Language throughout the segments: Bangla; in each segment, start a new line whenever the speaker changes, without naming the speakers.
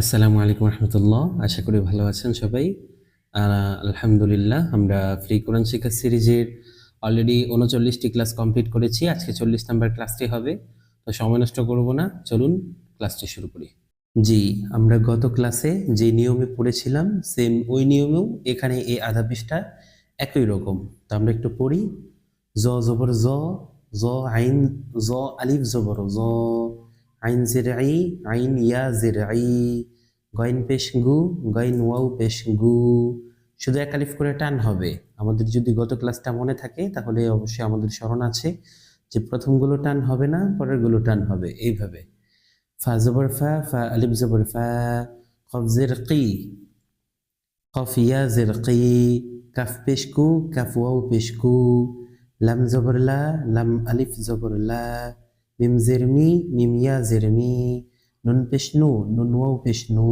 আসসালামু আলাইকুম রহমতুল্লাহ। আশা করি ভালো আছেন সবাই। আলহামদুলিল্লাহ, আমরা ফ্রি কোরআন শিক্ষা সিরিজের অলরেডি ৩৯টি ক্লাস কমপ্লিট করেছি। আজকে ৪০ নাম্বার ক্লাসটি হবে। তো সময় নষ্ট করব না, চলুন ক্লাসটি শুরু করি। জি, আমরা গত ক্লাসে যে নিয়মে পড়েছিলাম সেম ওই নিয়মেও এখানে এই আধা পৃষ্ঠা একই রকম। তো আমরা একটু পড়ি। জ জবর জ, জ আইন, জ আলিফ জবর জ, আইন জের আই, আইন ইয়া জের আই, গইন পেশ গু, গইন ওয়াও পেশ গু। শুধু এক আলিফ করে টান হবে। আমাদের যদি গত ক্লাসটা মনে থাকে তাহলে অবশ্যই আমাদের স্মরণ আছে যে প্রথমগুলো টান হবে না, পরের গুলো টান হবে এইভাবে। ফা জবর ফা, ফা আলিফ জবর ফা, কফ জের কি, কফ ইয়া জের কি, কাফ পেশ কু, কাফ ওয়াও পেশ কু, লাম জবর লা, লাম আলিফ জবর লা, মিম জের মি, মিম ইয়া জের মি, নুন পেশ নু, নুন ওয়াও পেশ নু,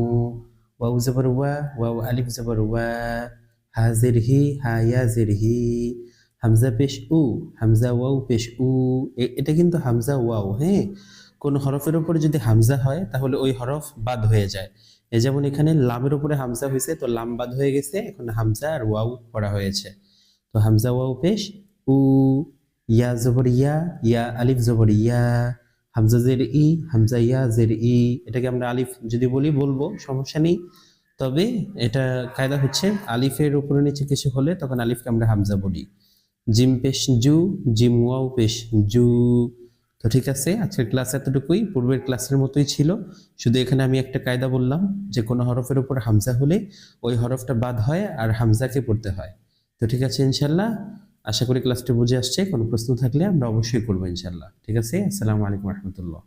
ওয়াও জবর ওয়া, ওয়াও আলিফ জবর ওয়া, হা জের হি, হা ইয়া জের হি, হামজা পেশ উ, হামজা ওয়াও পেশ উ। এটা কিন্তু হামজা ওয়াও, হ্যাঁ। কোন হরফের উপরে যদি হামজা হয় তাহলে ওই হরফ বাদ হয়ে যায়। এই যেমন এখানে লামের উপরে হামজা হয়েছে, তো লাম বাদ হয়ে গেছে, এখন হামজা আর ওয়াও পড়া হয়েছে। তো হামজা ওয়াও পেশ উ, ইয়া জবর ইয়া, ইয়া আলিফ জবর ইয়া, হামজা জের ই, হামজা ইয়া জের ই। এটাকে আমরা আলিফ যদি বলি বলবো, সমস্যা নেই। তবে এটা কায়দা হচ্ছে আলিফের উপরে নিচে কিছু হলে তখন আলিফকে আমরা হামজা বলি। জিম পেশ জু, জিম ওয়াও পেশ জু। তো ঠিক আছে, আজকের ক্লাস এতটুকুই, পূর্বের ক্লাসের মতোই ছিল। শুধু এখানে আমি একটা কায়দা বললাম যে কোনো হরফের উপর হামজা হলে ওই হরফটা বাদ হয় আর হামজাকে পড়তে হয়। তো ঠিক আছে ইনশাল্লাহ, আশা করি ক্লাসটি বুঝে আসছে। কোনো প্রশ্ন থাকলে আমরা অবশ্যই করবো ইনশাল্লাহ। ঠিক আছে, আসসালামু আলাইকুম রহমতুল্লাহ।